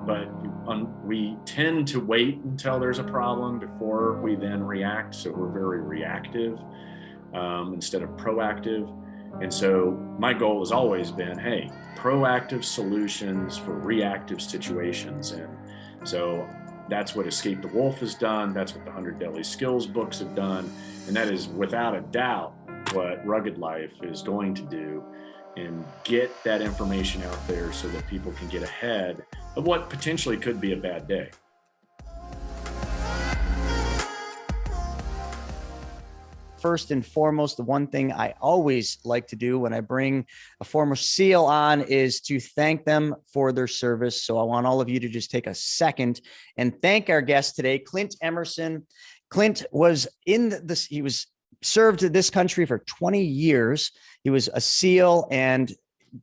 but we tend to wait until there's a problem before we then react. So we're very reactive instead of proactive. And so my goal has always been, hey, proactive solutions for reactive situations. And so that's what Escape the Wolf has done. That's what the 100 Deadly Skills books have done. And that is without a doubt what Rugged Life is going to do, and get that information out there so that people can get ahead of what potentially could be a bad day. First and foremost, the one thing I always like to do when I bring a former SEAL on is to thank them for their service. So I want all of you to just take a second and thank our guest today, Clint Emerson. Clint was he was served this country for 20 years. He was a SEAL and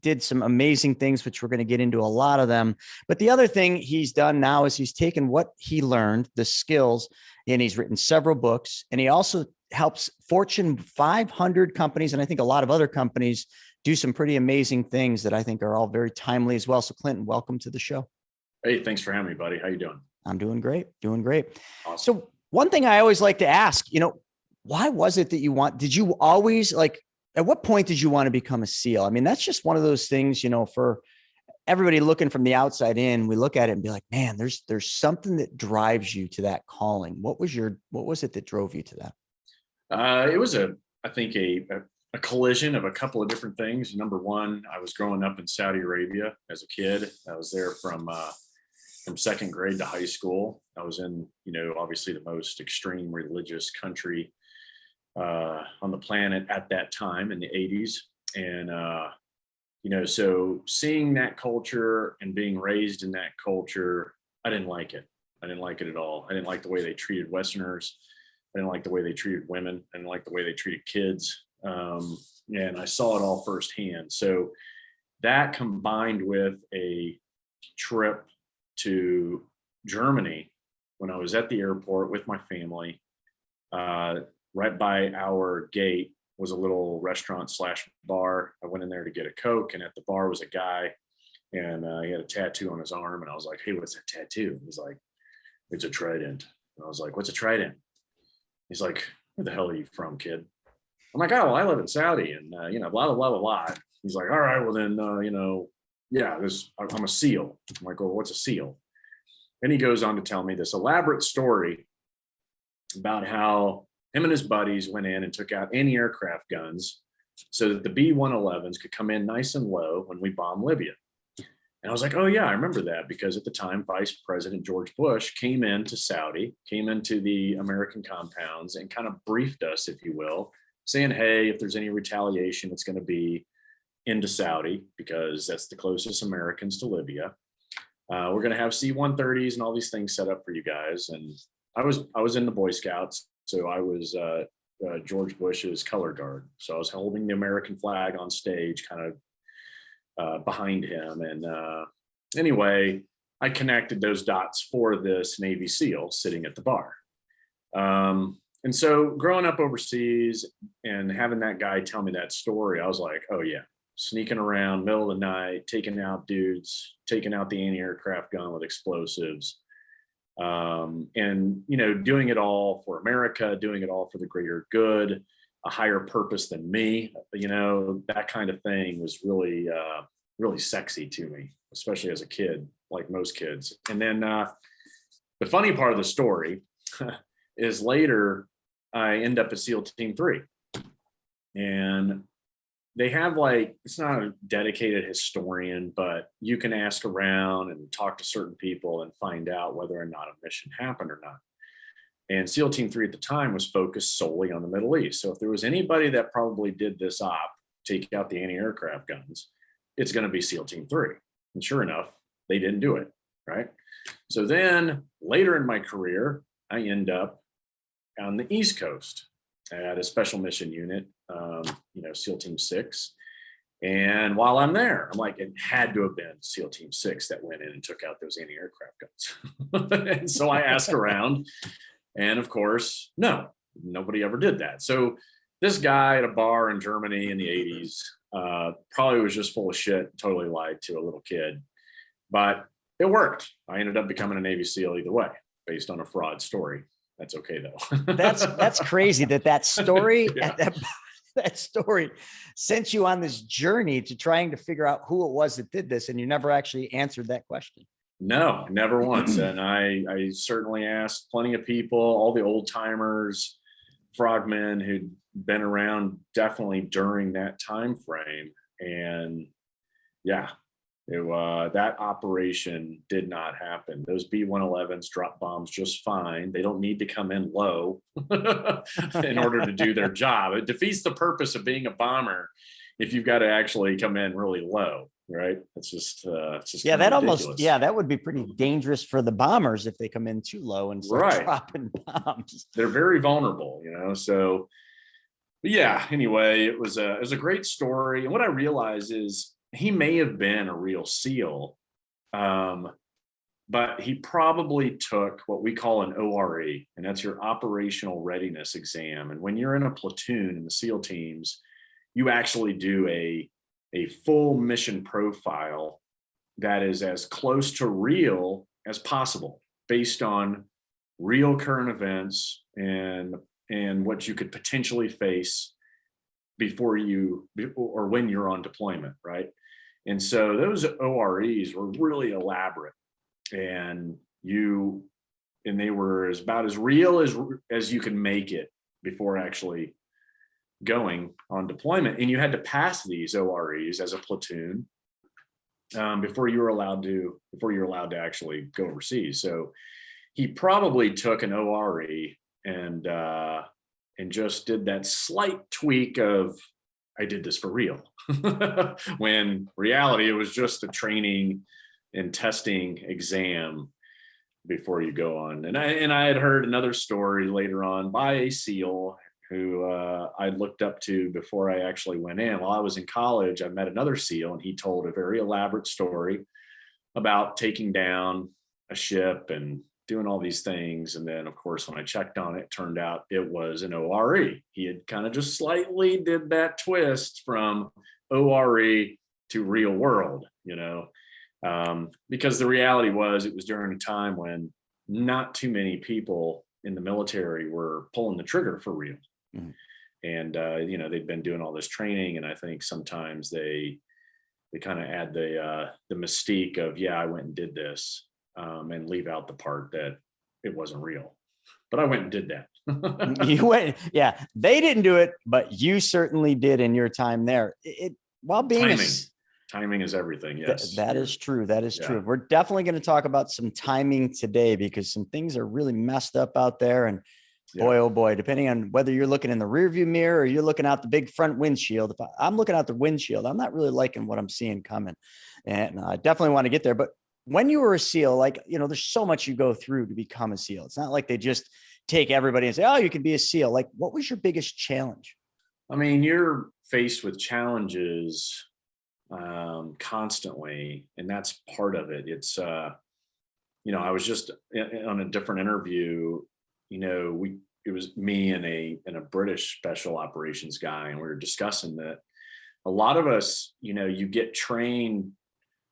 did some amazing things, which we're going to get into a lot of them. But the other thing he's done now is he's taken what he learned, the skills, and he's written several books. And he also helps Fortune 500 companies, and I think a lot of other companies, do some pretty amazing things that I think are all very timely as well. So Clinton, welcome to the show. Hey, thanks for having me, buddy. How you doing? I'm doing great. Doing great. Awesome. So one thing I always like to ask, why was it that did you always at what point did you want to become a SEAL? I mean, that's just one of those things, for everybody looking from the outside in, we look at it and be like, man, there's something that drives you to that calling. What was it that drove you to that? It was I think a collision of a couple of different things. Number one, I was growing up in Saudi Arabia as a kid. I was there from second grade to high school. I was in, obviously the most extreme religious country on the planet at that time in the 80s. And, so seeing that culture and being raised in that culture, I didn't like it. I didn't like it at all. I didn't like the way they treated Westerners. I didn't like the way they treated women. I didn't like the way they treated kids. And I saw it all firsthand. So that combined with a trip to Germany when I was at the airport with my family, right by our gate was a little restaurant / bar. I went in there to get a Coke, and at the bar was a guy, and he had a tattoo on his arm. And I was like, hey, what's that tattoo? He's like, it's a trident. And I was like, what's a trident? He's like, where the hell are you from, kid? I'm like, oh, well, I live in Saudi, and blah, blah, blah, blah, blah. He's like, all right, well then, yeah, I'm a SEAL. I'm like, well, what's a SEAL? And he goes on to tell me this elaborate story about how him and his buddies went in and took out anti-aircraft guns so that the B-111s could come in nice and low when we bombed Libya. And I was like, oh yeah, I remember that, because at the time, Vice President George Bush came into the American compounds and kind of briefed us, if you will, saying, hey, if there's any retaliation, it's going to be into Saudi, because that's the closest Americans to Libya. We're going to have C-130s and all these things set up for you guys. And I was in the Boy Scouts, so I was George Bush's color guard. So I was holding the American flag on stage, kind of behind him. And anyway, I connected those dots for this Navy SEAL sitting at the bar. And so growing up overseas and having that guy tell me that story, I was like, oh yeah, sneaking around middle of the night, taking out dudes, taking out the anti-aircraft gun with explosives. And, doing it all for America, doing it all for the greater good, a higher purpose than me, that kind of thing was really, really sexy to me, especially as a kid, like most kids. And then the funny part of the story is later I end up at SEAL Team 3. And they have it's not a dedicated historian, but you can ask around and talk to certain people and find out whether or not a mission happened or not. And SEAL Team 3 at the time was focused solely on the Middle East. So if there was anybody that probably did this op, take out the anti-aircraft guns, it's going to be SEAL Team 3. And sure enough, they didn't do it, right? So then later in my career, I end up on the East Coast at a special mission unit, SEAL Team 6. And while I'm there, I'm like, it had to have been SEAL Team 6 that went in and took out those anti-aircraft guns. And so I asked around, and of course, no, nobody ever did that. So this guy at a bar in Germany in the 80s probably was just full of shit, totally lied to a little kid. But it worked. I ended up becoming a Navy SEAL either way, based on a fraud story. That's okay though. That's crazy that story Yeah. that story sent you on this journey to trying to figure out who it was that did this, and you never actually answered that question. No, never once. And I certainly asked plenty of people, all the old timers, frogmen who'd been around definitely during that time frame. And yeah, that operation did not happen. Those B-111s drop bombs just fine. They don't need to come in low in order to do their job. It defeats the purpose of being a bomber if you've got to actually come in really low, right? It's just yeah, that ridiculous. almost, yeah, that would be pretty dangerous for the bombers if they come in too low and start Right. dropping bombs. They're very vulnerable, you know. So, but yeah. Anyway, it was a great story, and what I realized is he may have been a real SEAL, but he probably took what we call an ORE, and that's your operational readiness exam. And when you're in a platoon in the SEAL teams, you actually do a full mission profile that is as close to real as possible, based on real current events and what you could potentially face before you or when you're on deployment, right? And so those OREs were really elaborate, and they were about as real as you can make it before actually going on deployment. And you had to pass these OREs as a platoon before you were allowed to actually go overseas. So he probably took an ORE and just did that slight tweak of, I did this for real. When reality, it was just a training and testing exam before you go on. And I had heard another story later on by a SEAL who I looked up to before I actually went in. While I was in college, I met another SEAL, and he told a very elaborate story about taking down a ship and doing all these things. And then, of course, when I checked on it, turned out it was an ORE. He had kind of just slightly did that twist from ORE to real world, you know, because the reality was it was during a time when not too many people in the military were pulling the trigger for real. Mm-hmm. And, you know, they'd been doing all this training, and I think sometimes they kind of add the mystique of, yeah, I went and did this. And leave out the part that it wasn't real. But I went and did that. You went, yeah. They didn't do it, but you certainly did in your time there. While being timing is everything. Yes, that is true. That is true. We're definitely going to talk about some timing today, because some things are really messed up out there. And boy, oh boy, depending on whether you're looking in the rearview mirror or you're looking out the big front windshield. If I'm looking out the windshield, I'm not really liking what I'm seeing coming, and I definitely want to get there. But when you were a SEAL, like, you know, there's so much you go through to become a SEAL. It's not like they just take everybody and say, oh, you can be a SEAL. Like, what was your biggest challenge? I mean, you're faced with challenges constantly, and that's part of it. It's, you know, I was just on a different interview, you know, it was me and a British special operations guy, and we were discussing that a lot of us, you know, you get trained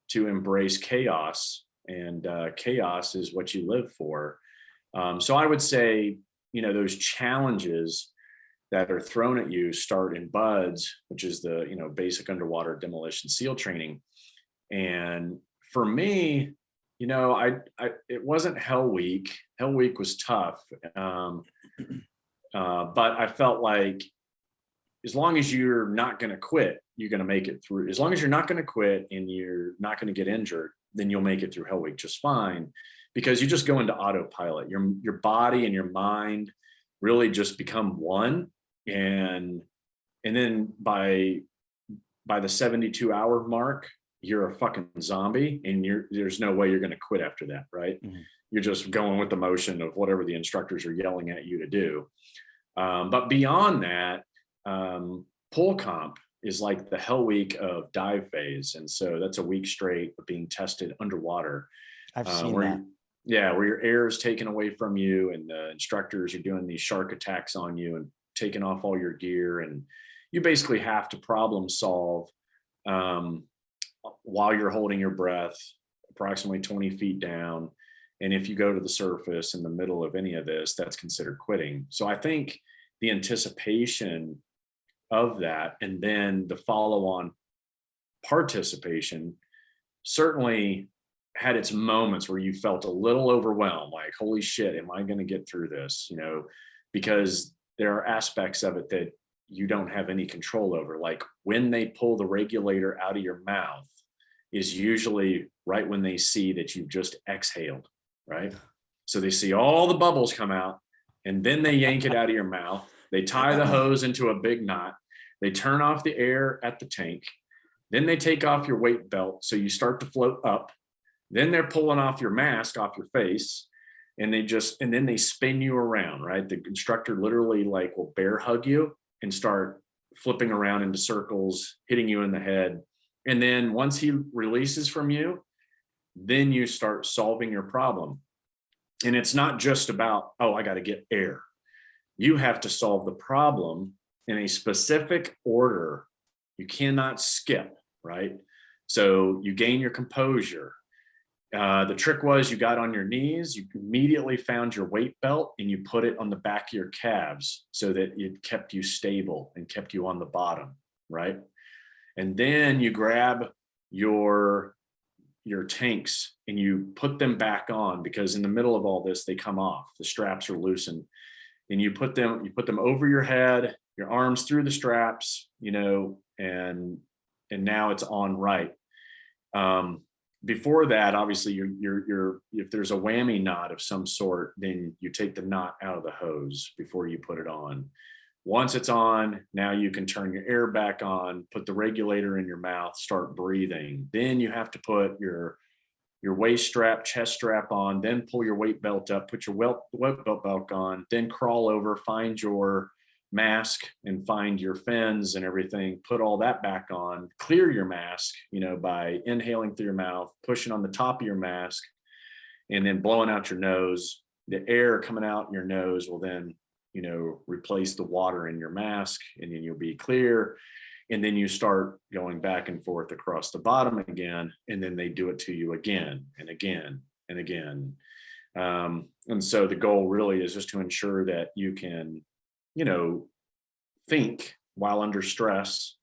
to embrace chaos, and chaos is what you live for. So I would say, you know, those challenges that are thrown at you start in BUDS, which is the, you know, basic underwater demolition SEAL training. And for me, you know, it wasn't Hell Week. Hell Week was tough. But I felt like as long as you're not going to quit, you're going to make it through. As long as you're not going to quit and you're not going to get injured, then you'll make it through Hell Week just fine, because you just go into autopilot. Your body and your mind really just become one. And then by the 72-hour mark, you're a fucking zombie, and there's no way you're going to quit after that, right? Mm-hmm. You're just going with the motion of whatever the instructors are yelling at you to do. But beyond that, pull comp is like the Hell Week of dive phase. And so that's a week straight of being tested underwater. I've seen that. Where your air is taken away from you, and the instructors are doing these shark attacks on you and taking off all your gear. And you basically have to problem solve while you're holding your breath, approximately 20 feet down. And if you go to the surface in the middle of any of this, that's considered quitting. So I think the anticipation of that and then the follow-on participation certainly had its moments where you felt a little overwhelmed, like, holy shit, am I going to get through this? You know, because there are aspects of it that you don't have any control over. Like when they pull the regulator out of your mouth is usually right when they see that you've just exhaled, right? So they see all the bubbles come out and then they yank it out of your mouth. They tie the hose into a big knot. They turn off the air at the tank. Then they take off your weight belt. So you start to float up. Then they're pulling off your mask off your face, and then they spin you around, right? The instructor literally like will bear hug you and start flipping around into circles, hitting you in the head. And then once he releases from you, then you start solving your problem. And it's not just about, oh, I got to get air. You have to solve the problem in a specific order. You cannot skip, right? So you gain your composure. The trick was you got on your knees, you immediately found your weight belt and you put it on the back of your calves so that it kept you stable and kept you on the bottom, right? And then you grab your tanks and you put them back on, because in the middle of all this, they come off, the straps are loosened, and you put them over your head, your arms through the straps, you know, and now it's on right. Before that, obviously, you're if there's a whammy knot of some sort, then you take the knot out of the hose before you put it on. Once it's on, now you can turn your air back on, put the regulator in your mouth, start breathing. Then you have to put your waist strap, chest strap on, then pull your weight belt up, put your weight belt on, then crawl over, find your mask and find your fins and everything, put all that back on, clear your mask, you know, by inhaling through your mouth, pushing on the top of your mask, and then blowing out your nose. The air coming out in your nose will then, you know, replace the water in your mask, and then you'll be clear. And then you start going back and forth across the bottom again, and then they do it to you again and again and again. And so the goal really is just to ensure that you can, you know, think while under stress,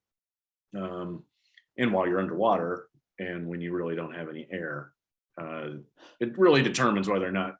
and while you're underwater, and when you really don't have any air. It really determines whether or not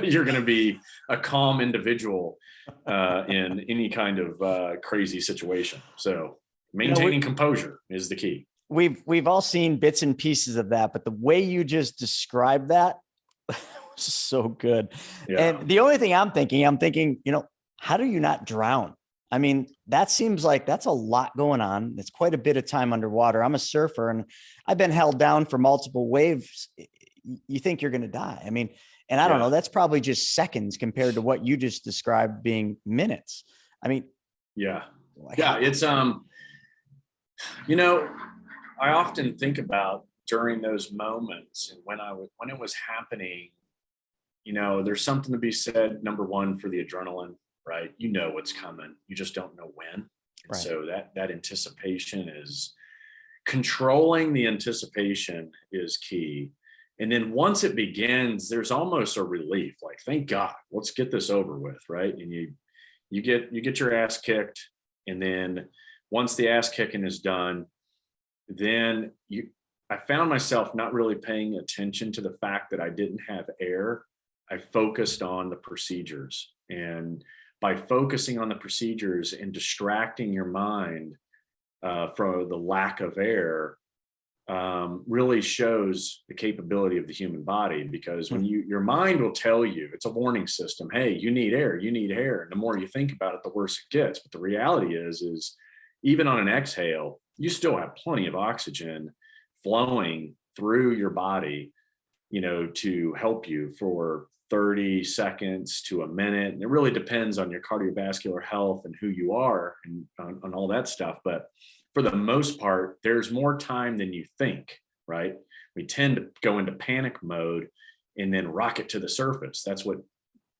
you're going to be a calm individual in any kind of crazy situation. So maintaining composure is the key. We've all seen bits and pieces of that, but the way you just described that was so good. Yeah. And the only thing I'm thinking, you know, how do you not drown? I mean, that seems like that's a lot going on. It's quite a bit of time underwater. I'm a surfer and I've been held down for multiple waves. You think you're going to die. I mean, and I don't know, that's probably just seconds compared to what you just described being minutes. I mean, it's, you know, I often think about during those moments and when it was happening, you know, there's something to be said, number one, for the adrenaline, right? You know what's coming. You just don't know when. And so that anticipation is controlling. The anticipation is key. And then once it begins, there's almost a relief, like, thank God, let's get this over with, right? And you get your ass kicked. And then once the ass kicking is done, then I found myself not really paying attention to the fact that I didn't have air. I focused on the procedures, and by focusing on the procedures and distracting your mind from the lack of air, really shows the capability of the human body. Because when your mind will tell you, it's a warning system, hey, you need air, you need air. And the more you think about it, the worse it gets. But the reality is even on an exhale, you still have plenty of oxygen flowing through your body, you know, to help you for 30 seconds to a minute. And it really depends on your cardiovascular health and who you are and on all that stuff. But for the most part, there's more time than you think, right? We tend to go into panic mode and then rocket to the surface. That's what,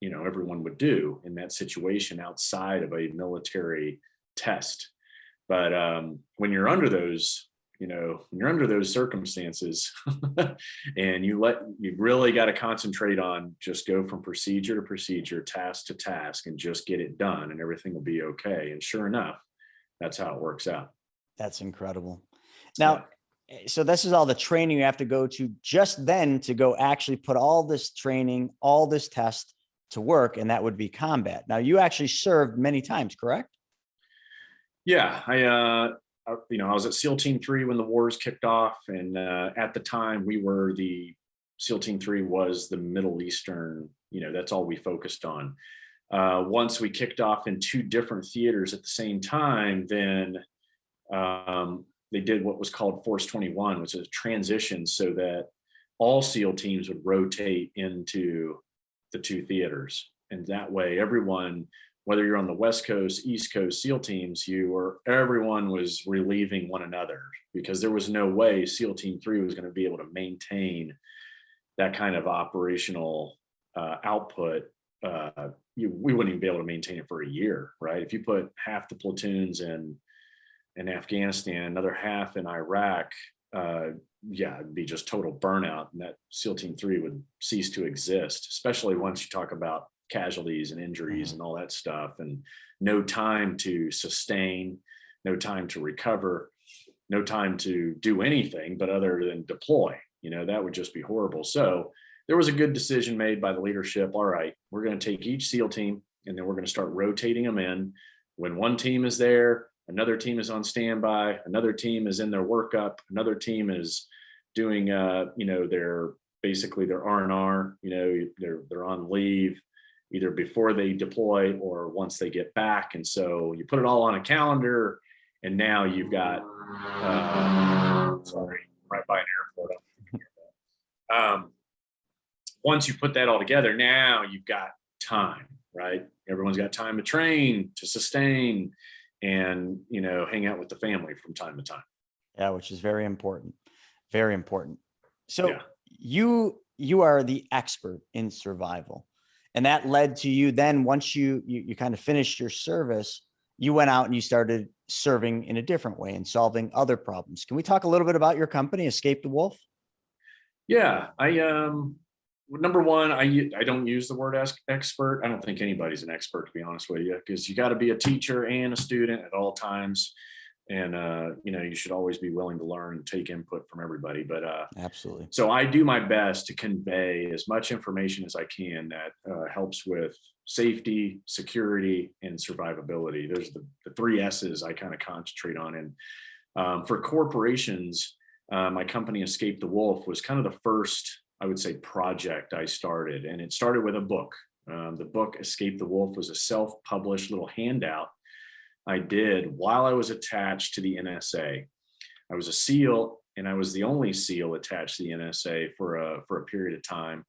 you know, everyone would do in that situation outside of a military test. But when you're under those, when you're under those circumstances and you really got to concentrate on just go from procedure to procedure, task to task, and just get it done and everything will be okay. And sure enough, that's how it works out. That's incredible. Now, so this is all the training you have to go to just then to go actually put all this training, all this test to work. And that would be combat. Now you actually served many times, correct? Yeah. I was at SEAL Team 3 when the wars kicked off. And at the time SEAL Team 3 was the Middle Eastern, that's all we focused on. Once we kicked off in 2 different theaters at the same time, then they did what was called Force 21, which is a transition so that all SEAL teams would rotate into the 2 theaters. And that way, everyone, whether you're on the West Coast, East Coast SEAL teams, everyone was relieving one another, because there was no way SEAL Team 3 was going to be able to maintain that kind of operational output. We wouldn't even be able to maintain it for a year, right? If you put half the platoons in Afghanistan, another half in Iraq, it'd be just total burnout, and that SEAL Team 3 would cease to exist, especially once you talk about casualties and injuries and all that stuff, and no time to sustain, no time to recover, no time to do anything but other than deploy. That would just be horrible. So there was a good decision made by the leadership. All right, we're going to take each SEAL team and then we're going to start rotating them in. When one team is there, another team is on standby, another team is in their workup, another team is doing their R&R, they're on leave either before they deploy or once they get back. And so you put it all on a calendar, and now you've got right by an airport. Once you put that all together, now you've got time, right? Everyone's got time to train, to sustain, and hang out with the family from time to time. Yeah, which is very important. Very important. So you are the expert in survival, and that led to you then, once you kind of finished your service, you went out and you started serving in a different way and solving other problems. Can we talk a little bit about your company, Escape the Wolf? Yeah, number one, I don't use the word expert. I don't think anybody's an expert, to be honest with you, because you got to be a teacher and a student at all times. And, you should always be willing to learn and take input from everybody. But absolutely. So I do my best to convey as much information as I can that helps with safety, security, and survivability. There's the 3 S's I kind of concentrate on. And for corporations, my company Escape the Wolf was kind of the first, I would say, project I started. And it started with a book. The book Escape the Wolf was a self-published little handout I did while I was attached to the NSA. I was a SEAL, and I was the only SEAL attached to the NSA for a period of time.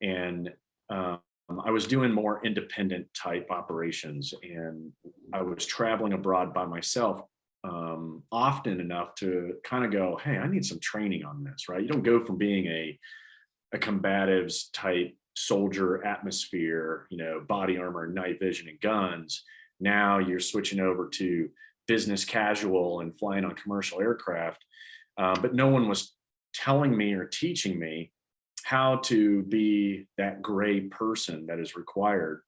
And I was doing more independent type operations, and I was traveling abroad by myself often enough to kind of go, hey, I need some training on this, right? You don't go from being a combatives type soldier atmosphere, body armor, night vision, and guns. Now you're switching over to business casual and flying on commercial aircraft. But no one was telling me or teaching me how to be that gray person that is required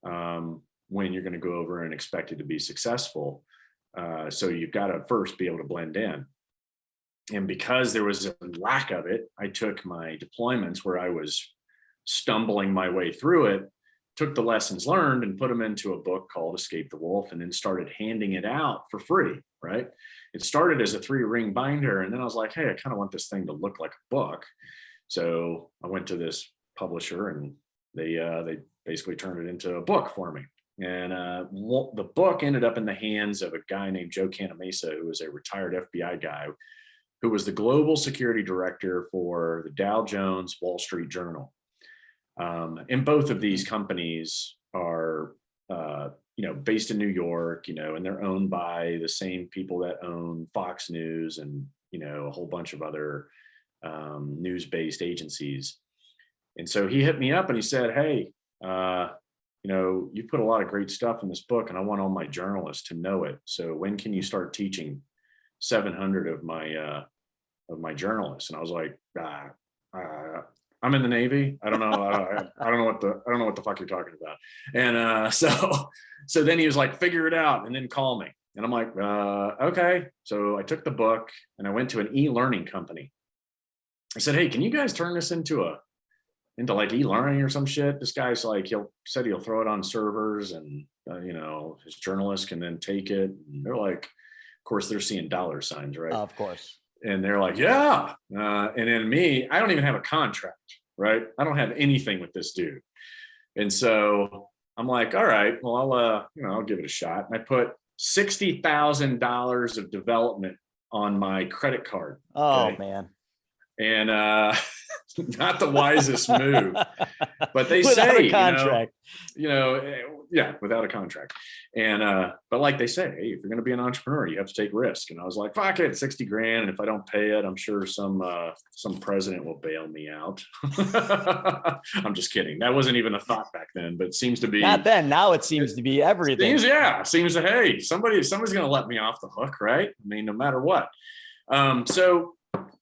when you're going to go over and expected to be successful. So you've got to first be able to blend in. And because there was a lack of it, I took my deployments where I was stumbling my way through it, took the lessons learned and put them into a book called Escape the Wolf, and then started handing it out for free, right? It started as a 3-ring binder, and then I was like, hey, I kind of want this thing to look like a book. So I went to this publisher, and they basically turned it into a book for me. And the book ended up in the hands of a guy named Joe Cantamesa, who was a retired FBI guy, who was the global security director for the Dow Jones Wall Street Journal. And both of these companies are, based in New York, and they're owned by the same people that own Fox News and, a whole bunch of other news-based agencies. And so he hit me up and he said, hey, you put a lot of great stuff in this book, and I want all my journalists to know it. So when can you start teaching 700 of my journalists. And I was like, I'm in the Navy. I don't know. I don't know what the fuck you're talking about. And so then he was like, figure it out and then call me. And I'm like, okay. So I took the book and I went to an e-learning company. I said, hey, can you guys turn this into like e-learning or some shit? This guy's like, said he'll throw it on servers and, his journalists can then take it. And they're like, of course, they're seeing dollar signs, right? Of course. And they're like, yeah. And then me, I don't even have a contract, right? I don't have anything with this dude. And so I'm like, all right, well, I'll give it a shot. And I put $60,000 of development on my credit card. Oh, man. And not the wisest move, but they without say, a contract. Yeah, without a contract. And but like they say, hey, if you're going to be an entrepreneur, you have to take risk. And I was like, fuck it, 60 grand. And if I don't pay it, I'm sure some president will bail me out. I'm just kidding. That wasn't even a thought back then, but it seems to be. Not then. Now it seems to be everything. Seems that, hey, somebody's going to let me off the hook, right? I mean, no matter what. So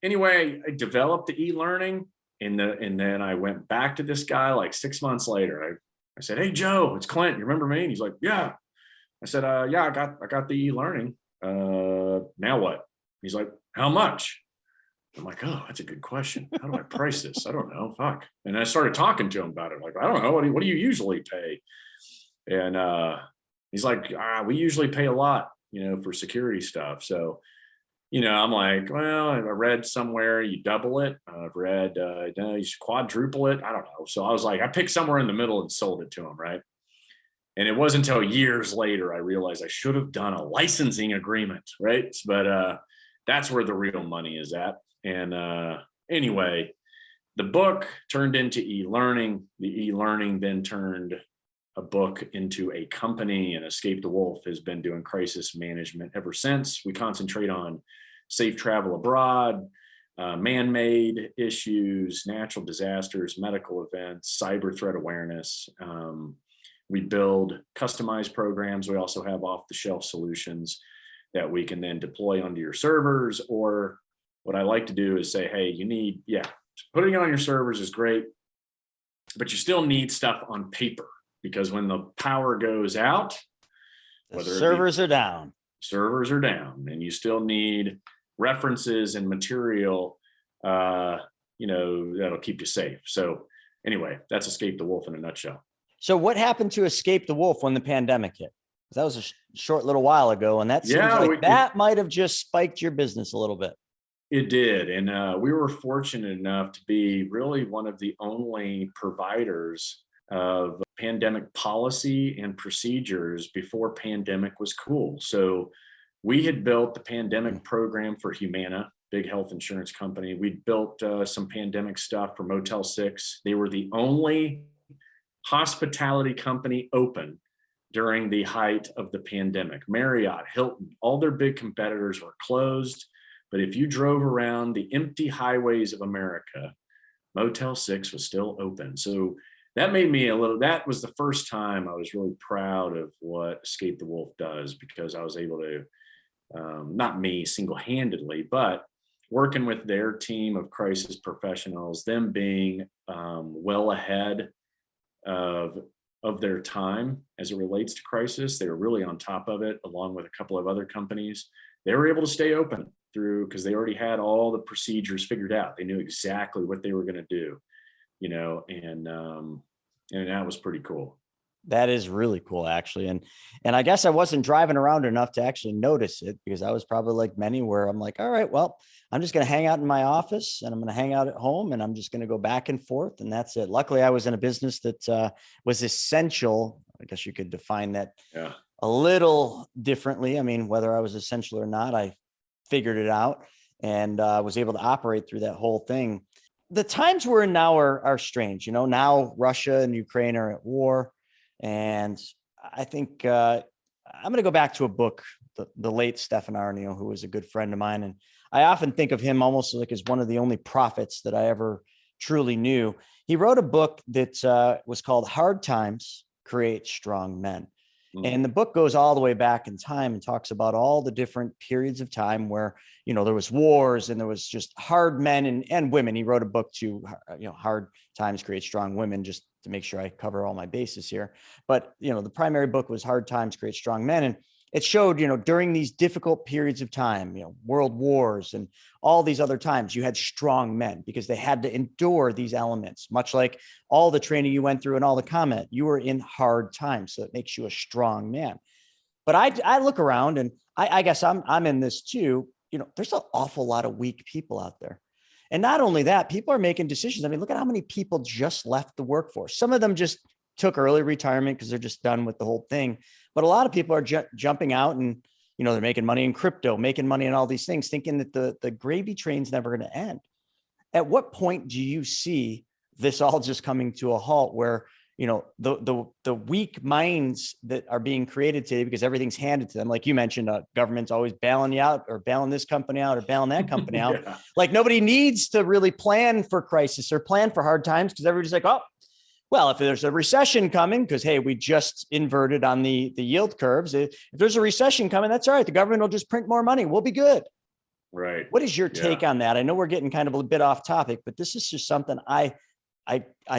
anyway, I developed the e-learning and then I went back to this guy like 6 months later. I said, hey, Joe, it's Clint. You remember me? And he's like, yeah. I said, yeah, I got the e-learning. Now what? He's like, how much? I'm like, oh, that's a good question. How do I price this? I don't know. Fuck. And I started talking to him about it. Like, I don't know. What do you usually pay? And he's like, we usually pay a lot, for security stuff. So, I'm like, well, I read somewhere you double it. I've read, you should quadruple it. I don't know. So I was like, I picked somewhere in the middle and sold it to him. Right. And it wasn't until years later, I realized I should have done a licensing agreement. Right. But that's where the real money is at. And anyway, the book turned into e-learning. The e-learning then turned a book into a company, and Escape the Wolf has been doing crisis management ever since. We concentrate on safe travel abroad, man-made issues, natural disasters, medical events, cyber threat awareness. We build customized programs. We also have off-the-shelf solutions that we can then deploy onto your servers. Or what I like to do is say, hey, putting it on your servers is great, but you still need stuff on paper. Because when the power goes out, servers are down, and you still need references and material, that'll keep you safe. So anyway, that's Escape the Wolf in a nutshell. So what happened to Escape the Wolf when the pandemic hit? That was a short little while ago, and that seems like that might have just spiked your business a little bit. It did. And we were fortunate enough to be really one of the only providers of pandemic policy and procedures before pandemic was cool. So we had built the pandemic program for Humana, big health insurance company. We built some pandemic stuff for Motel 6. They were the only hospitality company open during the height of the pandemic. Marriott, Hilton, all their big competitors were closed. But if you drove around the empty highways of America, Motel 6 was still open. So that made me that was the first time I was really proud of what Escape the Wolf does, because I was able to, not me single-handedly, but working with their team of crisis professionals, them being well ahead of their time as it relates to crisis. They were really on top of it, along with a couple of other companies. They were able to stay open because they already had all the procedures figured out. They knew exactly what they were going to do. And that was pretty cool. That is really cool, actually. And I guess I wasn't driving around enough to actually notice it, because I was probably like many, where I'm like, all right, well, I'm just going to hang out in my office and I'm going to hang out at home and I'm just going to go back and forth. And that's it. Luckily, I was in a business that was essential. I guess you could define that a little differently. I mean, whether I was essential or not, I figured it out and was able to operate through that whole thing. The times we're in now are strange. Now Russia and Ukraine are at war. And I think I'm going to go back to a book, the late Stefan Arnio, who was a good friend of mine. And I often think of him almost like as one of the only prophets that I ever truly knew. He wrote a book that was called Hard Times Create Strong Men. And the book goes all the way back in time and talks about all the different periods of time where, there was wars and there was just hard men and women. He wrote a book to, hard times create strong women, just to make sure I cover all my bases here. But, the primary book was Hard Times Create Strong Men. And it showed, during these difficult periods of time, world wars and all these other times, you had strong men because they had to endure these elements, much like all the training you went through and all the comment. You were in hard times, so it makes you a strong man. But I look around and I guess I'm in this too. There's an awful lot of weak people out there. And not only that, people are making decisions. I mean, look at how many people just left the workforce. Some of them just took early retirement because they're just done with the whole thing. But a lot of people are jumping out and, they're making money in crypto, making money in all these things, thinking that the gravy train's never going to end. At what point do you see this all just coming to a halt where, the weak minds that are being created today because everything's handed to them? Like you mentioned, government's always bailing you out or bailing this company out or bailing that company out. Yeah. Like nobody needs to really plan for crisis or plan for hard times because everybody's like, oh, well, if there's a recession coming, because, hey, we just inverted on the yield curves. If there's a recession coming, that's all right. The government will just print more money. We'll be good. Right. What is your take on that? I know we're getting kind of a bit off topic, but this is just something I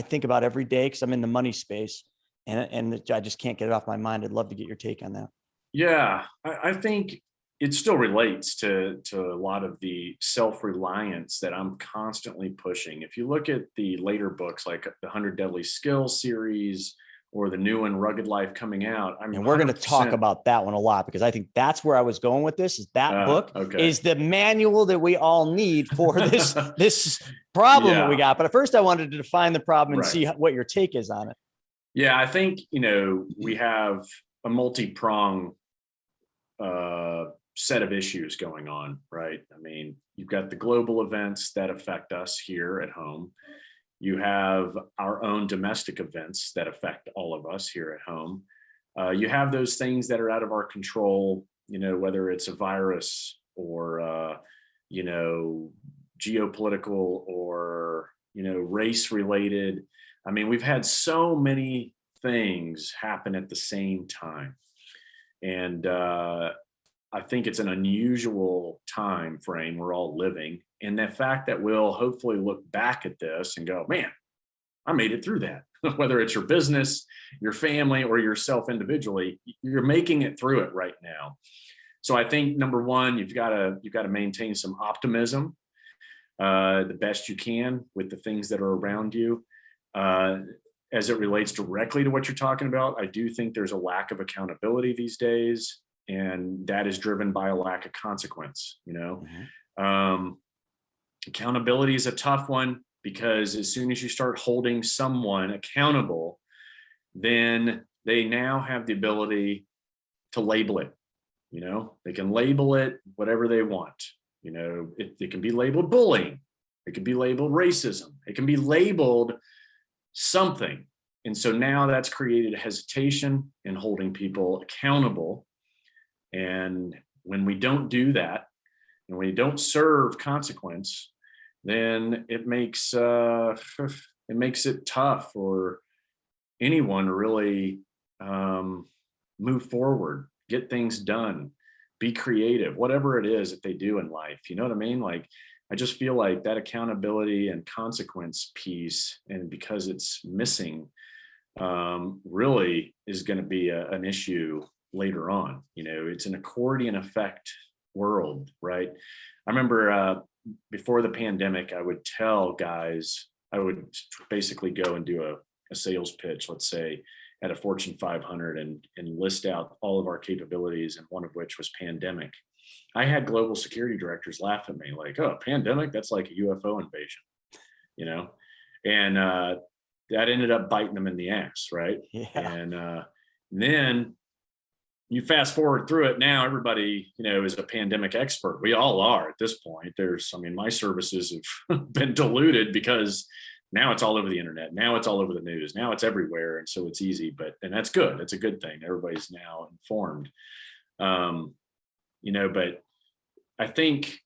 think about every day because I'm in the money space and I just can't get it off my mind. I'd love to get your take on that. Yeah, I think it still relates to a lot of the self-reliance that I'm constantly pushing. If you look at the later books, like the 100 Deadly Skills series or the new one, Rugged Life, coming out. And we're going to talk about that one a lot because I think that's where I was going with this. Is that book is the manual that we all need for this problem that we got. But at first I wanted to define the problem and see what your take is on it. Yeah, I think, we have a multi-pronged set of issues going on, right? I mean, you've got the global events that affect us here at home. You have our own domestic events that affect all of us here at home. You have those things that are out of our control, whether it's a virus or, geopolitical or, race related. I mean, we've had so many things happen at the same time. And I think it's an unusual time frame we're all living. And the fact that we'll hopefully look back at this and go, man, I made it through that. Whether it's your business, your family, or yourself individually, you're making it through it right now. So I think number one, you've got to maintain some optimism, the best you can with the things that are around you. As it relates directly to what you're talking about, I do think there's a lack of accountability these days. And that is driven by a lack of consequence. Accountability is a tough one because as soon as you start holding someone accountable, then they now have the ability to label it. They can label it whatever they want. It can be labeled bullying. It can be labeled racism. It can be labeled something. And so now that's created a hesitation in holding people accountable. And when we don't do that, and we don't serve consequence, then it makes it tough for anyone to really move forward, get things done, be creative, whatever it is that they do in life. You know what I mean? Like, I just feel like that accountability and consequence piece, and because it's missing, really is going to be an issue later on. It's an accordion effect world, right? I remember before the pandemic, I would tell guys, I would basically go and do a sales pitch, let's say at a Fortune 500, and list out all of our capabilities, and one of which was pandemic. I had global security directors laugh at me like, oh, pandemic, that's like a UFO invasion, and that ended up biting them in the ass, right? Yeah. And then you fast forward through it. Now everybody, is a pandemic expert. We all are at this point. My services have been diluted because now it's all over the internet. Now it's all over the news. Now it's everywhere. And so it's easy, and that's good. It's a good thing. Everybody's now informed. But I think,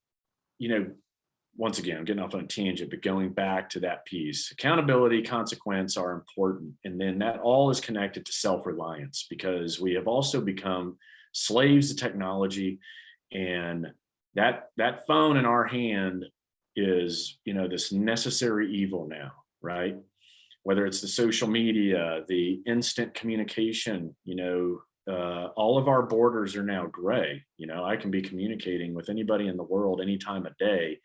once again, I'm getting off on a tangent, but going back to that piece, accountability, consequence are important. And then that all is connected to self-reliance, because we have also become slaves to technology. And that phone in our hand is, this necessary evil now, right? Whether it's the social media, the instant communication, all of our borders are now gray. I can be communicating with anybody in the world any time of day.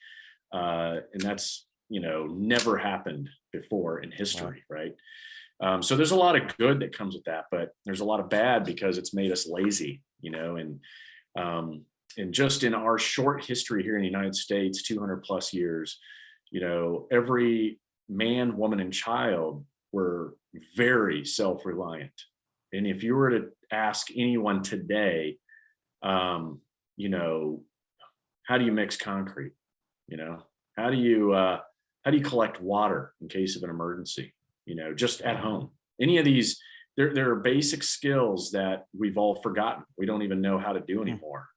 And that's, never happened before in history, right? So there's a lot of good that comes with that, but there's a lot of bad because it's made us lazy, and just in our short history here in the United States, 200 plus years, every man, woman, and child were very self-reliant. And if you were to ask anyone today, how do you mix concrete? How do you collect water in case of an emergency? Just at home. Any of these, there are basic skills that we've all forgotten. We don't even know how to do anymore.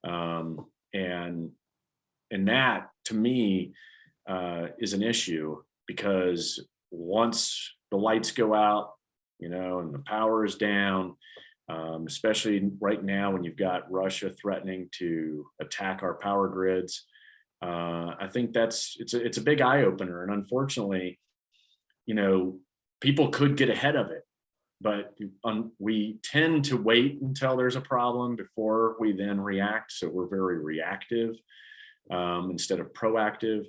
And that to me is an issue, because once the lights go out, and the power is down, especially right now when you've got Russia threatening to attack our power grids. I think it's a big eye opener. And unfortunately, people could get ahead of it, but we tend to wait until there's a problem before we then react. So we're very reactive instead of proactive.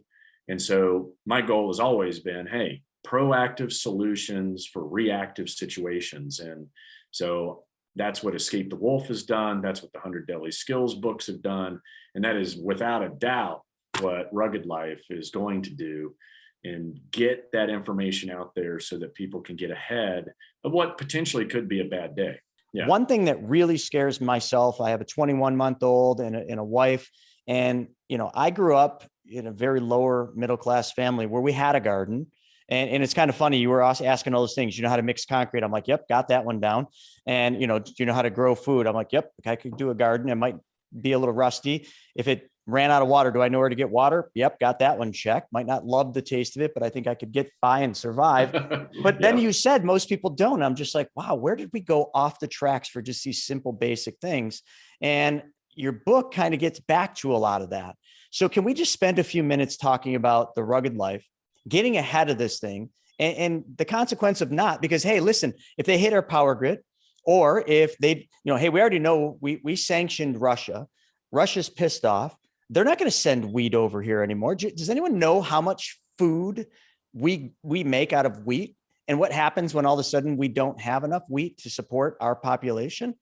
And so my goal has always been, hey, proactive solutions for reactive situations. And so that's what Escape the Wolf has done. That's what the 100 Deadly Skills books have done. And that is without a doubt what Rugged Life is going to do, and get that information out there so that people can get ahead of what potentially could be a bad day. Yeah. One thing that really scares myself, I have a 21-month-old and a wife. And, I grew up in a very lower middle-class family where we had a garden. And it's kind of funny. You were asking all those things, how to mix concrete. I'm like, yep, got that one down. And, do you know how to grow food? I'm like, yep, I could do a garden. It might be a little rusty. If it ran out of water, do I know where to get water? Yep, got that one checked. Might not love the taste of it, but I think I could get by and survive. But then you said most people don't. I'm just like, wow, where did we go off the tracks for just these simple, basic things? And your book kind of gets back to a lot of that. So can we just spend a few minutes talking about the rugged life, getting ahead of this thing, and the consequence of not? Because, hey, listen, if they hit our power grid, or if they, hey, we already know we sanctioned Russia. Russia's pissed off. They're not going to send wheat over here anymore. Does anyone know how much food we make out of wheat, and what happens when all of a sudden we don't have enough wheat to support our population?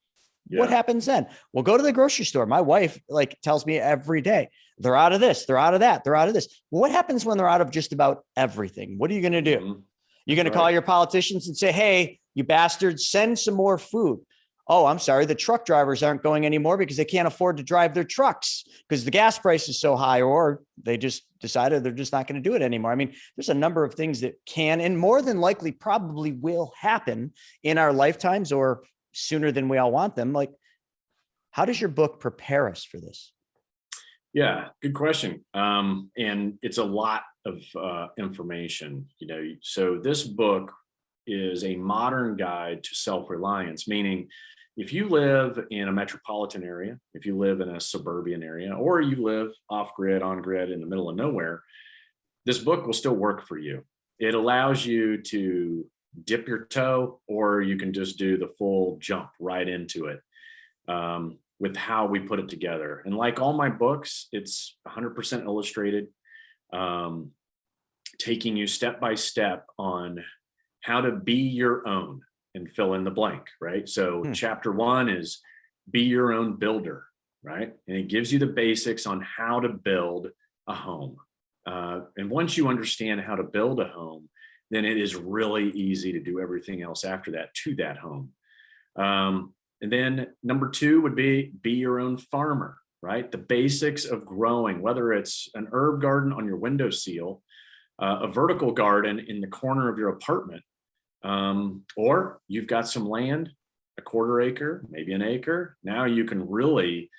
Yeah. What happens then? We'll go to the grocery store. My wife tells me every day, they're out of this, they're out of that, they're out of this. Well, what happens when they're out of just about everything? What are you going to do? Mm-hmm. You're going to call your politicians and say, hey, you bastards, send some more food. Oh, I'm sorry, the truck drivers aren't going anymore because they can't afford to drive their trucks because the gas price is so high, or they just decided they're just not going to do it anymore. I mean, there's a number of things that can, and more than likely probably will happen in our lifetimes, or sooner than we all want them. How does your book prepare us for this? Yeah, good question. And it's a lot of information, so this book is a modern guide to self-reliance, meaning if you live in a metropolitan area, if you live in a suburban area, or you live off grid, on grid, in the middle of nowhere, this book will still work for you. It allows you to dip your toe, or you can just do the full jump right into it with how we put it together. And like all my books, it's 100% illustrated, taking you step by step on how to be your own and fill in the blank, right? So chapter 1 is be your own builder, right? And it gives you the basics on how to build a home. And once you understand how to build a home, then it is really easy to do everything else after that to that home. And then number 2 would be your own farmer, right? The basics of growing, whether it's an herb garden on your windowsill, a vertical garden in the corner of your apartment, or you've got some land, a quarter acre, maybe an acre. Now you can really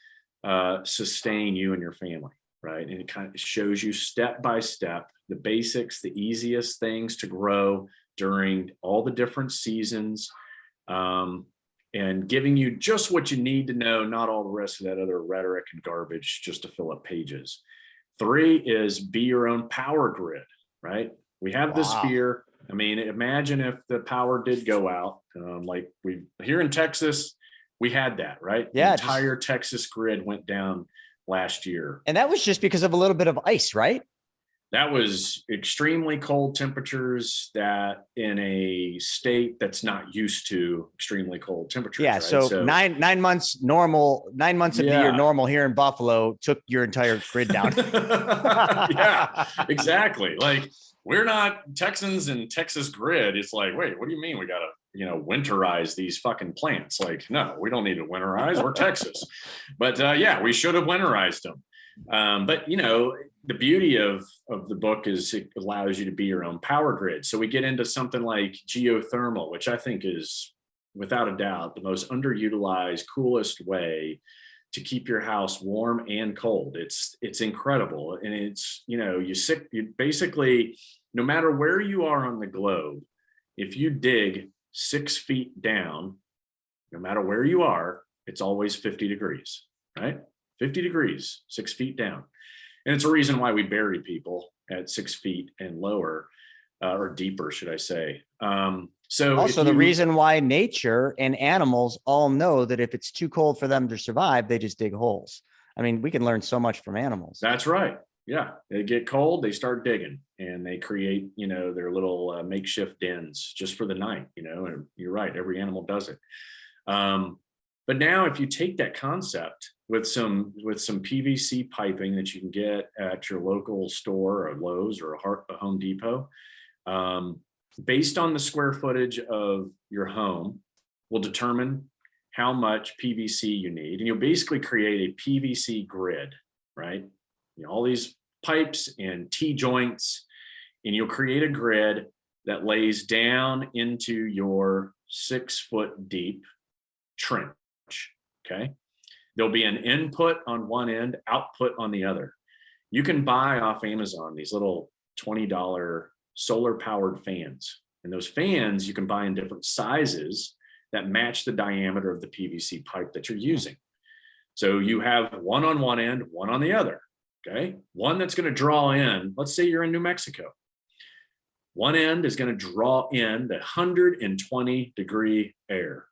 sustain you and your family. right? And it kind of shows you step by step, the basics, the easiest things to grow during all the different seasons, and giving you just what you need to know, not all the rest of that other rhetoric and garbage just to fill up pages. 3 is be your own power grid, right? We have this Wow. fear. I mean, imagine if the power did go out, like we here in Texas, we had that, right? Yeah, The entire Texas grid went down last year. and that was just because of a little bit of ice, right? That was extremely cold temperatures that in a state that's not used to extremely cold temperatures. Yeah. Right? So 9 months normal, 9 months of the year normal here in Buffalo took your entire grid down. Yeah, exactly. Like, we're not Texans and Texas grid. It's like, wait, what do you mean we gotta, winterize these fucking plants? Like, no, we don't need to winterize. We're Texas. But yeah, we should have winterized them. But the beauty of the book is it allows you to be your own power grid. So we get into something like geothermal, which I think is without a doubt the most underutilized, coolest way to keep your house warm and cold. It's incredible. And it's, you basically, no matter where you are on the globe, if you dig 6 feet down, no matter where you are, it's always 50 degrees, right? 50 degrees, 6 feet down. And it's a reason why we bury people at 6 feet and lower, or deeper, should I say. So also the reason why nature and animals all know that if it's too cold for them to survive, they just dig holes. I mean, we can learn so much from animals. That's right. Yeah. They get cold, they start digging, and they create, their little makeshift dens just for the night, and you're right. Every animal does it. But now if you take that concept with some PVC piping that you can get at your local store or Lowe's or a Home Depot, based on the square footage of your home, will determine how much PVC you need. And you'll basically create a PVC grid, right? All these pipes and T-joints, and you'll create a grid that lays down into your 6 foot deep trench, okay? There'll be an input on one end, output on the other. You can buy off Amazon these little $20 solar powered fans. And those fans you can buy in different sizes that match the diameter of the PVC pipe that you're using. So you have one on one end, one on the other, okay? One that's gonna draw in, let's say you're in New Mexico. One end is gonna draw in the 120 degree air,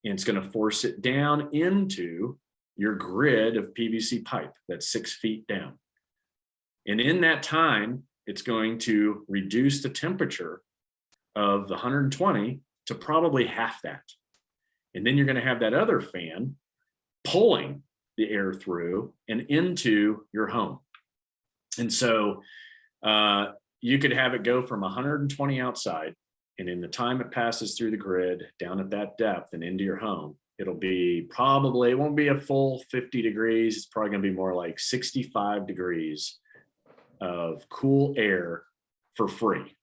and it's gonna force it down into your grid of PVC pipe that's 6 feet down. And in that time, it's going to reduce the temperature of the 120 to probably half that. And then you're going to have that other fan pulling the air through and into your home. And so you could have it go from 120 outside, and in the time it passes through the grid down at that depth and into your home, it'll be probably, it won't be a full 50 degrees. It's probably going to be more like 65 degrees of cool air for free,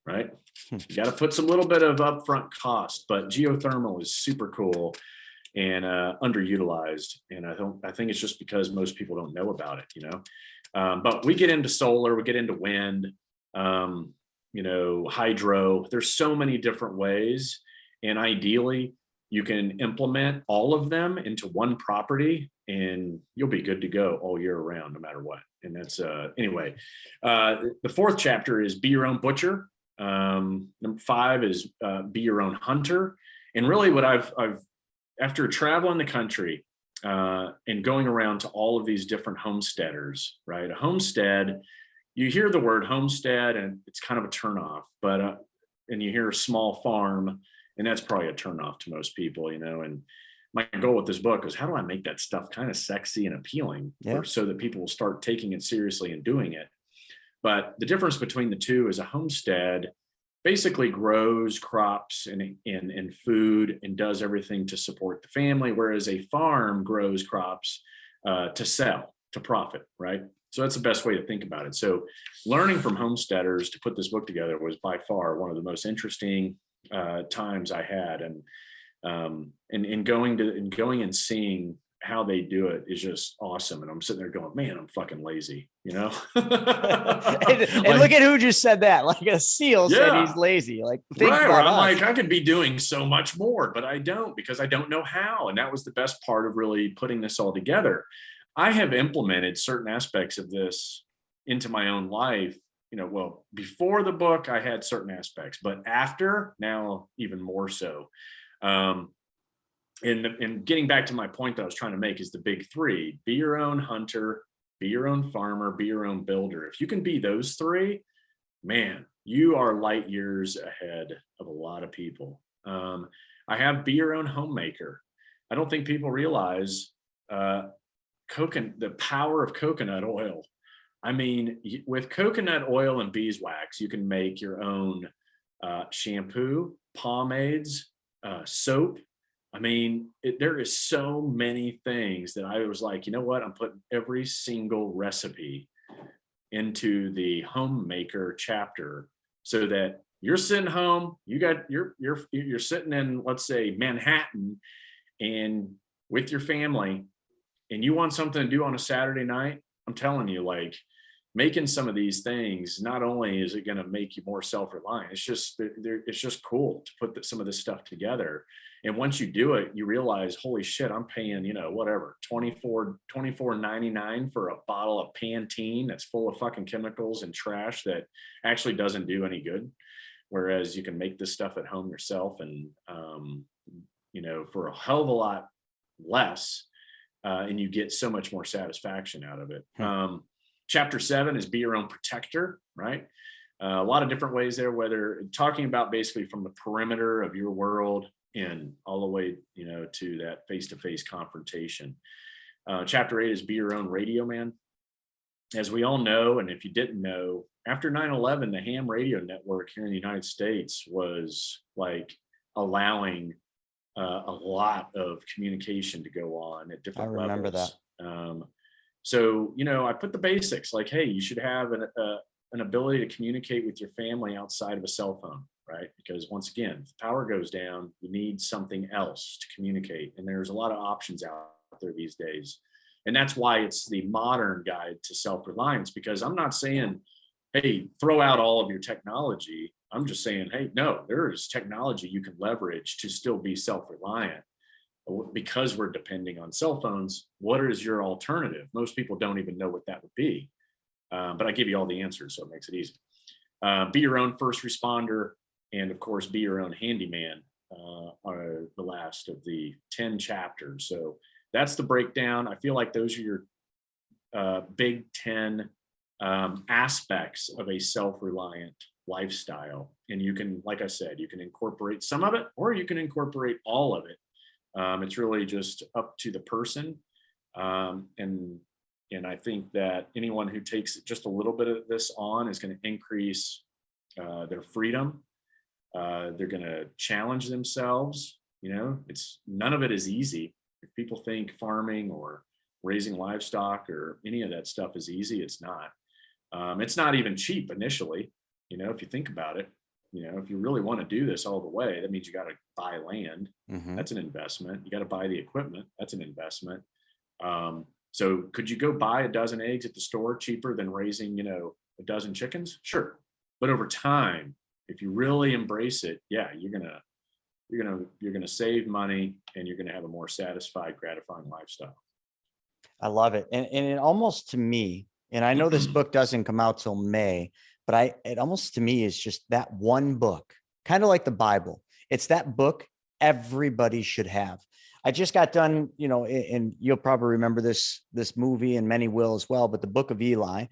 right? You got to put some little bit of upfront cost, but geothermal is super cool and underutilized. And I think it's just because most people don't know about it, but we get into solar, we get into wind, hydro. There's so many different ways. And ideally, you can implement all of them into one property and you'll be good to go all year round, no matter what. And that's anyway, the 4th chapter is be your own butcher. Number 5 is be your own hunter. And really what I've after traveling the country and going around to all of these different homesteaders, right? A homestead, you hear the word homestead and it's kind of a turnoff, but and you hear a small farm, and that's probably a turnoff to most people, and my goal with this book is how do I make that stuff kind of sexy and appealing so that people will start taking it seriously and doing it. But the difference between the two is a homestead basically grows crops and food and does everything to support the family, whereas a farm grows crops to sell, to profit, right? So that's the best way to think about it. So learning from homesteaders to put this book together was by far one of the most interesting times I had, and going and seeing how they do it is just awesome. And I'm sitting there going, man, I'm fucking lazy, you know? And look at who just said that. Like a SEAL said he's lazy. Like, think right. about I'm us. like, I could be doing so much more, but I don't, because I don't know how. And that was the best part of really putting this all together. I have implemented certain aspects of this into my own life. You know, well, before the book, I had certain aspects, but after, now even more so. And getting back to my point that I was trying to make is the big three: be your own hunter, be your own farmer, be your own builder. If you can be those three, man, you are light years ahead of a lot of people. I have be your own homemaker. I don't think people realize the power of coconut oil. I mean, with coconut oil and beeswax, you can make your own shampoo, pomades, soap. I mean, there is so many things that I was like, you know what? I'm putting every single recipe into the homemaker chapter, so that you're sitting home, you're sitting in, let's say, Manhattan, and with your family, and you want something to do on a Saturday night. I'm telling you, like, making some of these things, not only is it going to make you more self-reliant, it's just cool to put some of this stuff together. And once you do it, you realize, holy shit, I'm paying, you know, whatever, $24.99 for a bottle of Pantene that's full of fucking chemicals and trash that actually doesn't do any good. Whereas you can make this stuff at home yourself, and, you know, for a hell of a lot less, and you get so much more satisfaction out of it. Chapter 7 is be your own protector, right? A lot of different ways there, whether talking about basically from the perimeter of your world and all the way, you know, to that face-to-face confrontation. Chapter 8 is be your own radio man. As we all know, and if you didn't know, after 9/11, the ham radio network here in the United States was like allowing a lot of communication to go on at different levels. I remember that. So, you know, I put the basics like, hey, you should have an ability to communicate with your family outside of a cell phone, right? Because once again, if the power goes down, you need something else to communicate. And there's a lot of options out there these days. And that's why it's the modern guide to self-reliance, because I'm not saying, hey, throw out all of your technology. I'm just saying, hey, no, there is technology you can leverage to still be self-reliant. Because we're depending on cell phones, what is your alternative? Most people don't even know what that would be. But I give you all the answers, so it makes it easy. Be your own first responder, and of course, be your own handyman are the last of the 10 chapters. So that's the breakdown. I feel like those are your big 10 aspects of a self-reliant lifestyle. And you can, like I said, you can incorporate some of it, or you can incorporate all of it. It's really just up to the person. And I think that anyone who takes just a little bit of this on is going to increase their freedom. They're going to challenge themselves. You know, none of it is easy. If people think farming or raising livestock or any of that stuff is easy, it's not. It's not even cheap initially. You know, if you think about it, you know, if you really want to do this all the way, that means you got to buy land. Mm-hmm. That's an investment. You got to buy the equipment. That's an investment. So could you go buy a dozen eggs at the store cheaper than raising, you know, a dozen chickens? Sure. But over time, if you really embrace it, yeah, you're going to save money, and you're going to have a more satisfied, gratifying lifestyle. I love it. And it almost, to me, and I know this book doesn't come out till May, but it almost to me is just that one book, kind of like the Bible. It's that book everybody should have. I just got done, you know, and you'll probably remember this movie, and many will as well, but the Book of Eli.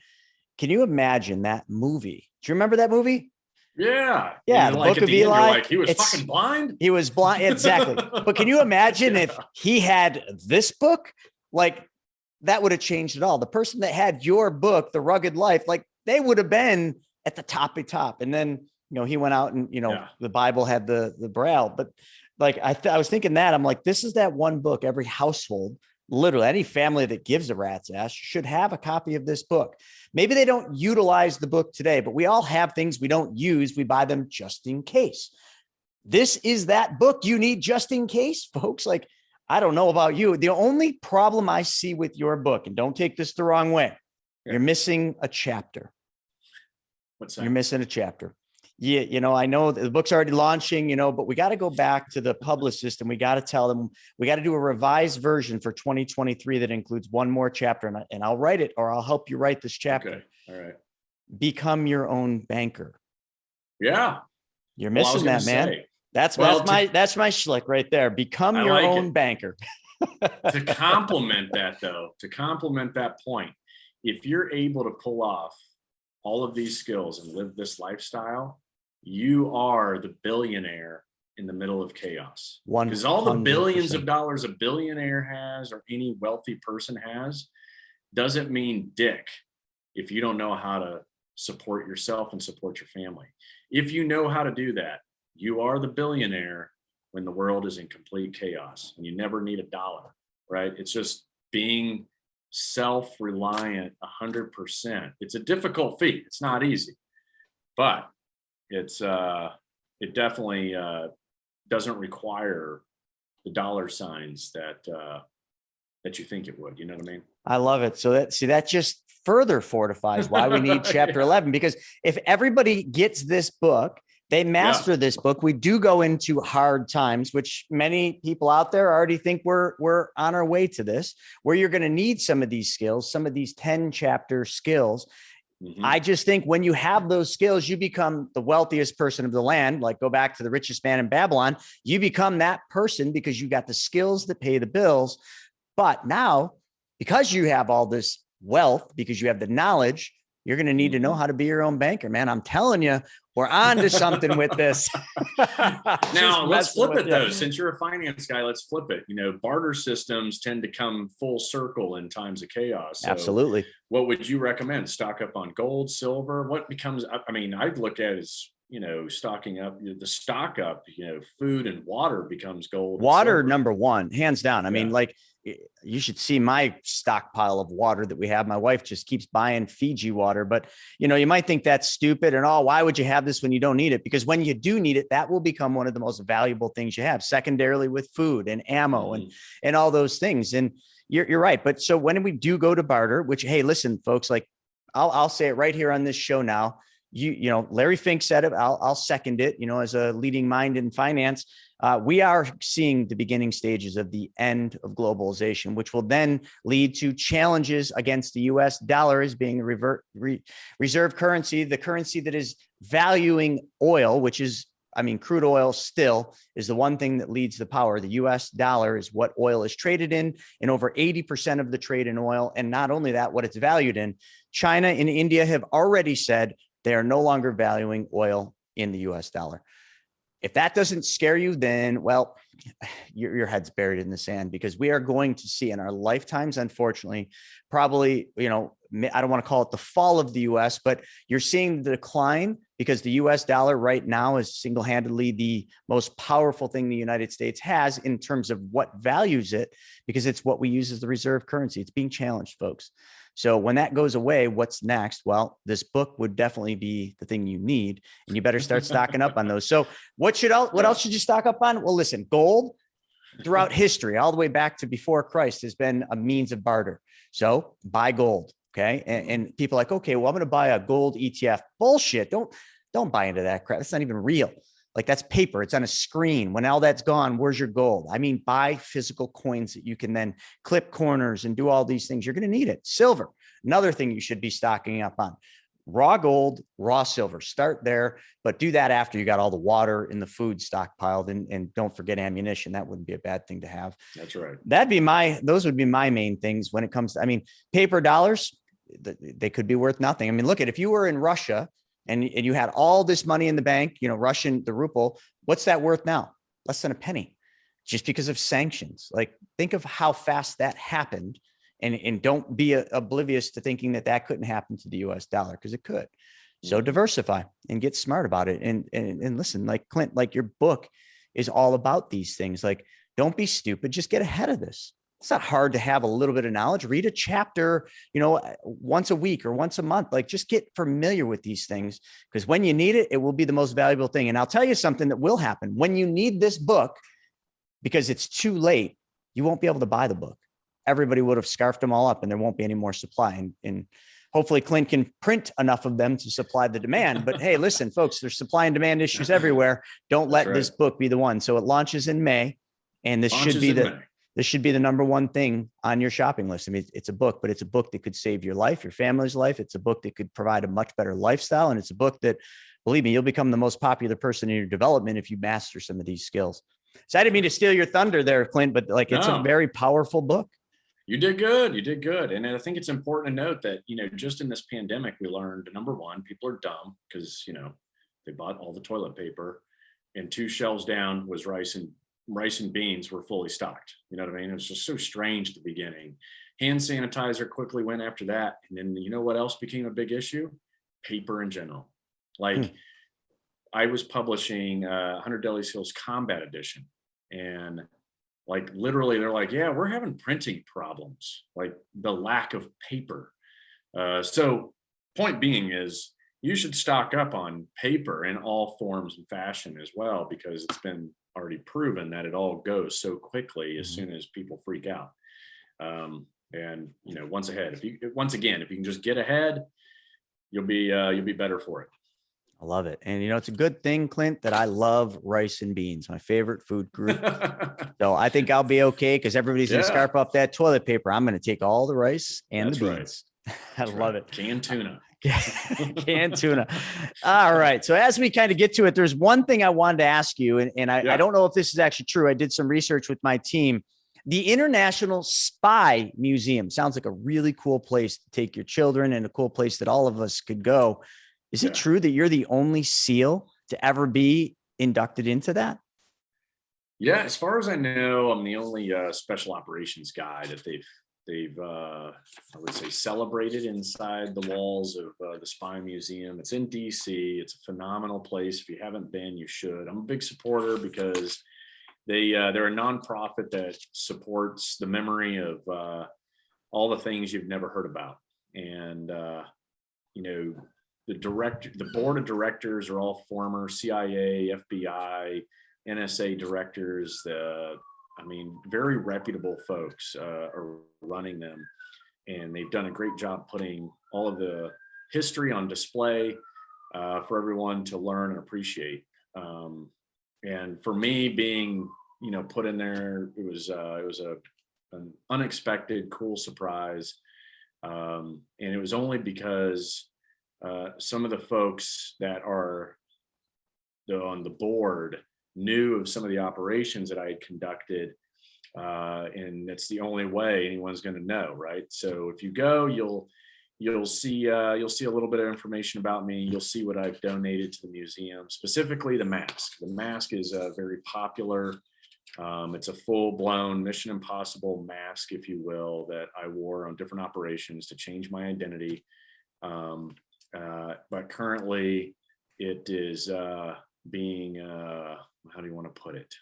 Can you imagine that movie? Do you remember that movie? Yeah. Yeah. The Book of Eli. Like, he was fucking blind. He was blind. Exactly. But can you imagine if he had this book? Like, that would have changed it all. The person that had your book, The Rugged Life, like, they would have been at the top. And then, you know, he went out and, you know, the Bible had the Braille, but like, I was thinking that I'm like, this is that one book every household, literally any family that gives a rat's ass should have a copy of this book. Maybe they don't utilize the book today, but we all have things we don't use. We buy them just in case. This is that book you need just in case, folks. Like, I don't know about you. The only problem I see with your book, and don't take this the wrong way, you're missing a chapter. What's that? You're missing a chapter. Yeah, I know the book's already launching, but we got to go back to the publicist and we got to tell them we got to do a revised version for 2023 that includes one more chapter. And I'll write it, or I'll help you write this chapter. Okay. All right. Become your own banker. Yeah. You're missing that, man. That's my schlick right there. Become your own banker. To complement that, though, to complement that point, if you're able to pull off all of these skills and live this lifestyle, you are the billionaire in the middle of chaos. Because all the billions of dollars a billionaire has, or any wealthy person has, doesn't mean dick if you don't know how to support yourself and support your family. If you know how to do that, you are the billionaire when the world is in complete chaos and you never need a dollar, right? It's just being self-reliant 100%. It's a difficult feat. It's not easy, but it definitely doesn't require the dollar signs that you think it would. You know what I mean? I love it. So that just further fortifies why we need chapter 11, because if everybody gets this book, they master this book. We do go into hard times, which many people out there already think we're on our way to this, where you're going to need some of these skills, some of these 10 chapter skills. Mm-hmm. I just think when you have those skills, you become the wealthiest person of the land. Like, go back to the richest man in Babylon. You become that person because you got the skills that pay the bills. But now, because you have all this wealth, because you have the knowledge, you're going to need to know how to be your own banker, man. I'm telling you, we're on to something with this. Now, let's flip it, though. Since you're a finance guy, let's flip it. Barter systems tend to come full circle in times of chaos. So absolutely. What would you recommend? Stock up on gold, silver? What becomes, I'd look at it as, stocking up, the stock up, food and water becomes gold. Water, number one, hands down. I mean, like, you should see my stockpile of water that we have. My wife just keeps buying Fiji water, but you might think that's stupid and why would you have this when you don't need it? Because when you do need it, that will become one of the most valuable things you have, secondarily with food and ammo and all those things. And you're right. But so when we do go to barter, which, hey, listen, folks, like I'll say it right here on this show now. Larry Fink said it. I'll second it. As a leading mind in finance, we are seeing the beginning stages of the end of globalization, which will then lead to challenges against the U.S. dollar as being the reserve currency, the currency that is valuing oil, which is, crude oil still is the one thing that leads the power. The U.S. dollar is what oil is traded in over 80% of the trade in oil. And not only that, what it's valued in. China and India have already said they are no longer valuing oil in the U.S. dollar. If that doesn't scare you, then, well, your head's buried in the sand, because we are going to see in our lifetimes, unfortunately, probably, I don't want to call it the fall of the U.S., but you're seeing the decline because the U.S. dollar right now is single-handedly the most powerful thing the United States has in terms of what values it, because it's what we use as the reserve currency. It's being challenged, folks. So when that goes away, what's next? Well, this book would definitely be the thing you need, and you better start stocking up on those. So what else should you stock up on? Well, listen, gold throughout history, all the way back to before Christ, has been a means of barter. So buy gold. Okay. And people are like, okay, well, I'm going to buy a gold ETF. Bullshit. Don't buy into that crap. It's not even real. Like, that's paper. It's on a screen. When all that's gone, where's your gold? Buy physical coins that you can then clip corners and do all these things. You're going to need it. Silver, another thing you should be stocking up on. Raw gold, raw silver. Start there, but do that after you got all the water and the food stockpiled, and don't forget ammunition. That wouldn't be a bad thing to have. That's right. Those would be my main things when it comes to, paper dollars, they could be worth nothing. Look at, if you were in Russia and you had all this money in the bank, Russian, the ruble, what's that worth now? Less than a penny, just because of sanctions. Like, think of how fast that happened. And don't be oblivious to thinking that couldn't happen to the US dollar, because it could. So diversify and get smart about it. And listen, like Clint, like, your book is all about these things. Like, don't be stupid. Just get ahead of this. It's not hard to have a little bit of knowledge. Read a chapter, once a week or once a month. Like, just get familiar with these things, because when you need it, it will be the most valuable thing. And I'll tell you something that will happen when you need this book, because it's too late. you won't be able to buy the book. Everybody would have scarfed them all up and there won't be any more supply. And hopefully Clint can print enough of them to supply the demand. But hey, listen, folks, there's supply and demand issues everywhere. Don't let this book be the one. So it launches in May, and this should be the number one thing on your shopping list. I mean, it's a book, but it's a book that could save your life, your family's life. It's a book that could provide a much better lifestyle. And it's a book that, believe me, you'll become the most popular person in your development if you master some of these skills. So I didn't mean to steal your thunder there, Clint, but like, it's a very powerful book. You did good. You did good. And I think it's important to note that, just in this pandemic, we learned, number one, people are dumb because, they bought all the toilet paper, and 2 shelves down was rice and beans were fully stocked. You know what I mean? It was just so strange at the beginning. Hand sanitizer quickly went after that. And then you know what else became a big issue? Paper in general. Like I was publishing 100 Deli Skills Combat Edition, and like literally they're like, yeah, we're having printing problems, like the lack of paper. So point being is you should stock up on paper in all forms and fashion as well, because it's been already proven that it all goes so quickly as soon as people freak out. And once again, if you can just get ahead, you'll be better for it. I love it. And it's a good thing, Clint, that I love rice and beans, my favorite food group. So I think I'll be okay because everybody's going to scarf up that toilet paper. I'm going to take all the rice and the beans. I love it. Canned tuna. Canned tuna. All right. So as we kind of get to it, there's one thing I wanted to ask you, and I don't know if this is actually true. I did some research with my team. The International Spy Museum sounds like a really cool place to take your children, and a cool place that all of us could go. Is it true that you're the only SEAL to ever be inducted into that? Yeah, as far as I know, I'm the only special operations guy that they've I would say celebrated inside the walls of the Spy Museum. It's in DC. It's a phenomenal place. If you haven't been, you should. I'm a big supporter because they're a nonprofit that supports the memory of all the things you've never heard about. And the board of directors are all former CIA, FBI, NSA directors. Very reputable folks are running them, and they've done a great job putting all of the history on display for everyone to learn and appreciate. And for me, being put in there, it was an unexpected, cool surprise, and it was only because some of the folks that are on the board knew of some of the operations that I had conducted, and it's the only way anyone's going to know, right? So if you go, you'll see a little bit of information about me. You'll see what I've donated to the museum, specifically the mask. The mask is very popular. It's a full-blown Mission Impossible mask, if you will, that I wore on different operations to change my identity. But currently it is being, how do you want to put it?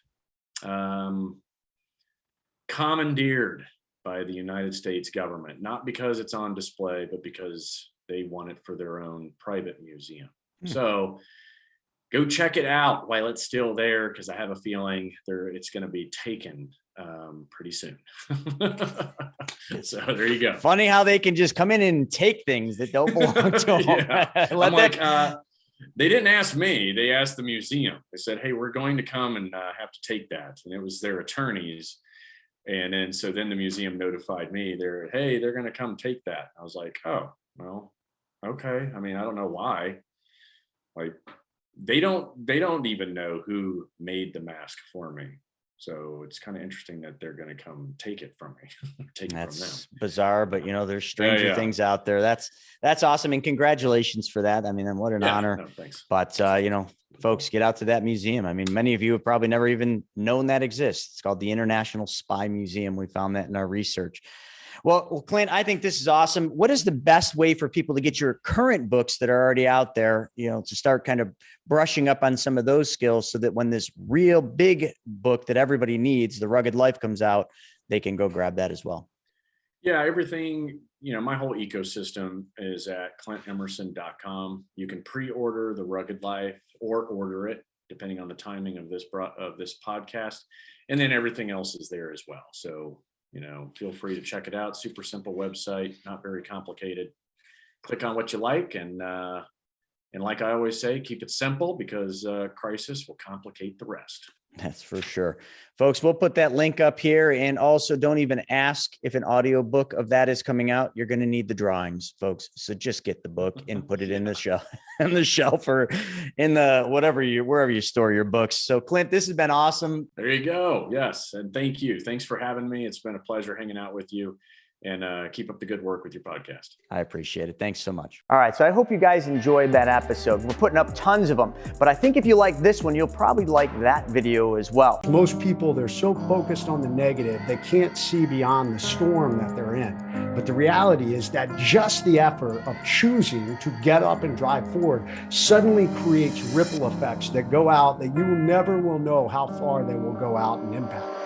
Commandeered by the United States government, not because it's on display, but because they want it for their own private museum. So go check it out while it's still there, because I have a feeling it's going to be taken pretty soon. So there you go. Funny how they can just come in and take things that don't belong to them. They didn't ask me. They asked the museum. They said, hey, we're going to come and have to take that. And it was their attorneys. And then the museum notified me. They're going to come take that. I was like, oh, well, okay. I don't know why. Like, they don't even know who made the mask for me. So it's kind of interesting that they're going to come take it from me. That's bizarre, but there's stranger things out there. That's awesome. And congratulations for that. What an honor. No, thanks. But, folks, get out to that museum. Many of you have probably never even known that exists. It's called the International Spy Museum. We found that in our research. Well, Clint, I think this is awesome. What is the best way for people to get your current books that are already out there, to start kind of brushing up on some of those skills so that when this real big book that everybody needs, The Rugged Life, comes out, they can go grab that as well? Yeah, everything, my whole ecosystem is at clintemerson.com. You can pre-order The Rugged Life or order it. depending on the timing of this podcast. And then everything else is there as well. So, feel free to check it out. Super simple website, not very complicated. Click on what you like. And like I always say, keep it simple, because crisis will complicate the rest. That's for sure. Folks, we'll put that link up here. And also, don't even ask if an audiobook of that is coming out. You're going to need the drawings, folks. So just get the book and put it in the shelf, or in the wherever you store your books. So Clint, this has been awesome. There you go. Yes. And thank you. Thanks for having me. It's been a pleasure hanging out with you. And keep up the good work with your podcast. I appreciate it. Thanks so much. All right. So I hope you guys enjoyed that episode. We're putting up tons of them, but I think if you like this one, you'll probably like that video as well. Most people, they're so focused on the negative, they can't see beyond the storm that they're in. But the reality is that just the effort of choosing to get up and drive forward suddenly creates ripple effects that go out that you never will know how far they will go out and impact.